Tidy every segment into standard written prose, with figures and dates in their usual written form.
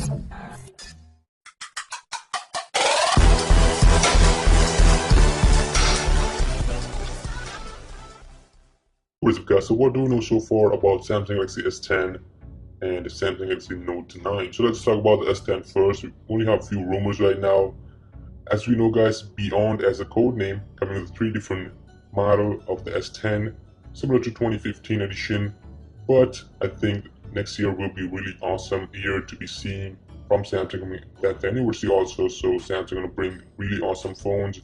What's up guys, so what do we know so far about Samsung Galaxy S10 and the Samsung Galaxy Note 9? So let's talk about the S10 first. We only have a few rumors right now. As we know guys, Beyond as a code name, coming with 3 different models of the S10, similar to 2015 edition, but I think next year will be really awesome year to be seeing from Samsung. I mean, that's the anniversary also, so Samsung gonna bring really awesome phones.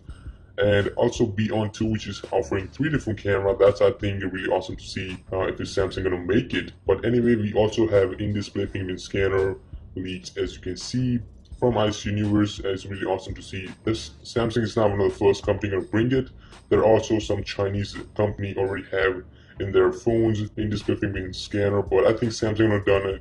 And also Beyond 2, which is offering 3 different cameras. That's I think really awesome to see if the Samsung gonna make it. But anyway, we also have in-display fingerprint scanner leaks, as you can see from IC Universe. It's really awesome to see this. Samsung is not one of the first company gonna bring it. There are also some Chinese company already have in their phones in-display fingerprint scanner, but I think Samsung have done a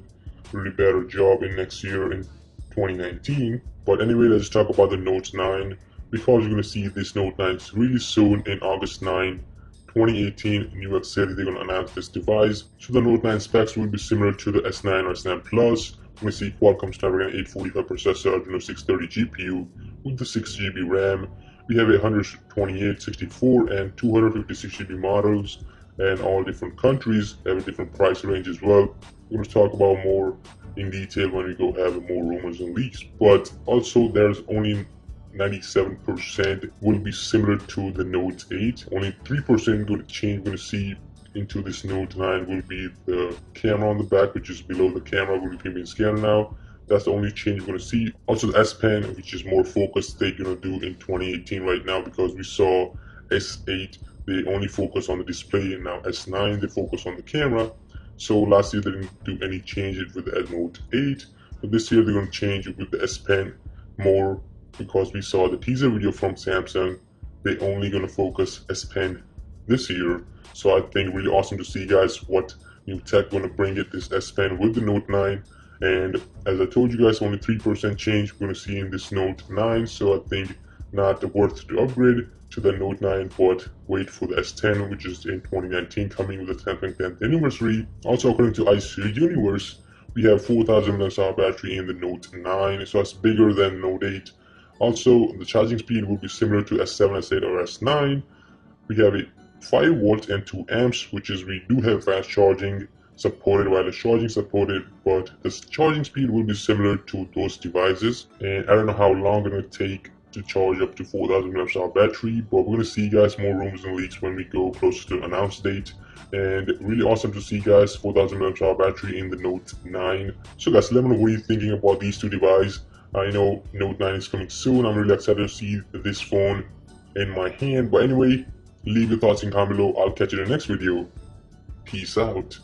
really better job in next year in 2019. But anyway, let's talk about the Note 9. Because you're going to see this Note 9 really soon in August 9, 2018 in New York City. They're going to announce this device. So the Note 9 specs will be similar to the S9 or S9 Plus. We're going to see Qualcomm Snapdragon 845 processor, Adreno 630 GPU with the 6GB RAM. We have a 128, 64, and 256 GB models, and all different countries have a different price range as well. We're going to talk about more in detail when we go have more rumors and leaks. But also there's only 97% will be similar to the Note 8. Only 3% going to change. We're going to see into this Note 9 will be the camera on the back, which is below the camera, will be fingerprint scanner now. That's the only change we're going to see. Also the S Pen, which is more focused, they're going to do in 2018 right now, because we saw S8, they only focus on the display, and now S9, they focus on the camera. So last year they didn't do any changes with the Note 8, but this year they're going to change it with the S Pen more, because we saw the teaser video from Samsung. They only gonna focus S Pen this year. So I think really awesome to see guys what new tech gonna bring it, this S Pen with the Note 9. And as I told you guys, only 3% change we're gonna see in this Note 9. So I think not worth to upgrade to the Note 9, but wait for the S10, which is in 2019 coming with the Samsung 10th anniversary. Also according to IC Universe, we have 4000 mAh battery in the Note 9, so that's bigger than Note 8. Also, the charging speed will be similar to S7, S8, or S9. We have a 5 volts and 2 amps, which is we do have fast charging supported, wireless charging supported, but the charging speed will be similar to those devices. And I don't know how long it's going to take to charge up to 4000 mAh battery, but we're going to see guys more rumors and leaks when we go closer to the announce date. And really awesome to see guys 4000 mAh battery in the Note 9. So guys, let me know what you're thinking about these two devices. I know Note 9 is coming soon. I'm really excited to see this phone in my hand. But anyway, leave your thoughts in comment below. I'll catch you in the next video. Peace out.